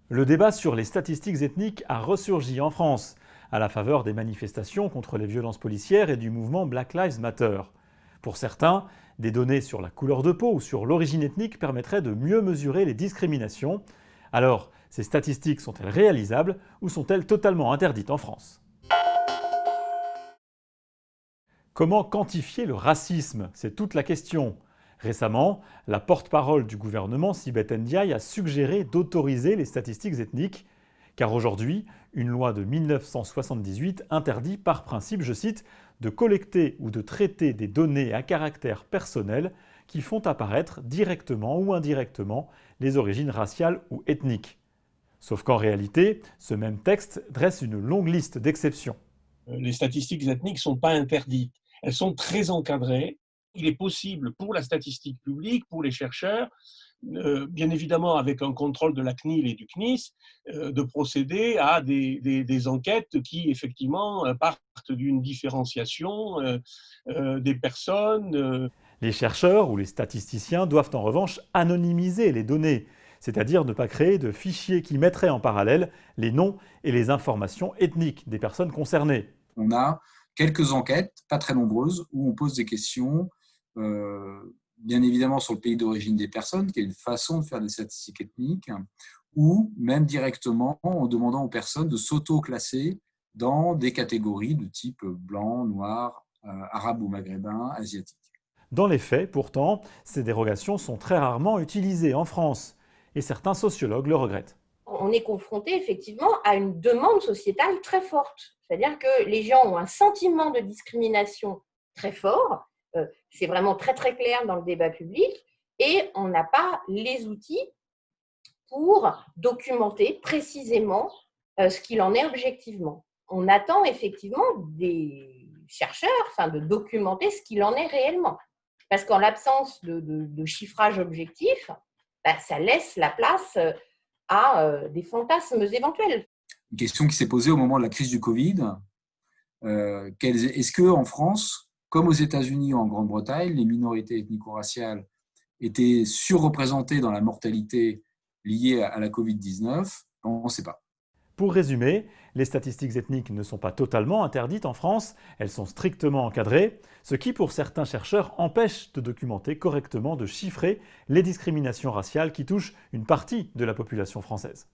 Le débat sur les statistiques ethniques a ressurgi en France, à la faveur des manifestations contre les violences policières et du mouvement Black Lives Matter. Pour certains, des données sur la couleur de peau ou sur l'origine ethnique permettraient de mieux mesurer les discriminations. Alors, ces statistiques sont-elles réalisables ou sont-elles totalement interdites en France? Comment quantifier le racisme? C'est toute la question. Récemment, la porte-parole du gouvernement, Sibeth Ndiaye, a suggéré d'autoriser les statistiques ethniques, car aujourd'hui, une loi de 1978 interdit par principe, je cite, de collecter ou de traiter des données à caractère personnel qui font apparaître directement ou indirectement les origines raciales ou ethniques. Sauf qu'en réalité, ce même texte dresse une longue liste d'exceptions. Les statistiques ethniques ne sont pas interdites. Elles sont très encadrées. Il est possible pour la statistique publique, pour les chercheurs, bien évidemment avec un contrôle de la CNIL et du CNIS, de procéder à des enquêtes qui effectivement partent d'une différenciation des personnes. Les chercheurs ou les statisticiens doivent en revanche anonymiser les données, c'est-à-dire ne pas créer de fichiers qui mettraient en parallèle les noms et les informations ethniques des personnes concernées. On a quelques enquêtes, pas très nombreuses, où on pose des questions, bien évidemment sur le pays d'origine des personnes, qui est une façon de faire des statistiques ethniques, ou même directement en demandant aux personnes de s'auto-classer dans des catégories de type blanc, noir, arabe ou maghrébin, asiatique. Dans les faits, pourtant, ces dérogations sont très rarement utilisées en France, et certains sociologues le regrettent. On est confronté effectivement à une demande sociétale très forte. C'est-à-dire que les gens ont un sentiment de discrimination très fort. C'est vraiment très très clair dans le débat public. Et on n'a pas les outils pour documenter précisément ce qu'il en est objectivement. On attend effectivement des chercheurs de documenter ce qu'il en est réellement. Parce qu'en l'absence de chiffrage objectif, ça laisse la place à des fantasmes éventuels. Une question qui s'est posée au moment de la crise du Covid. Est-ce qu'en France, comme aux États-Unis ou en Grande-Bretagne, les minorités ethnico-raciales étaient surreprésentées dans la mortalité liée à la Covid-19? On ne sait pas. Pour résumer, les statistiques ethniques ne sont pas totalement interdites en France, elles sont strictement encadrées, ce qui pour certains chercheurs empêche de documenter correctement, de chiffrer les discriminations raciales qui touchent une partie de la population française.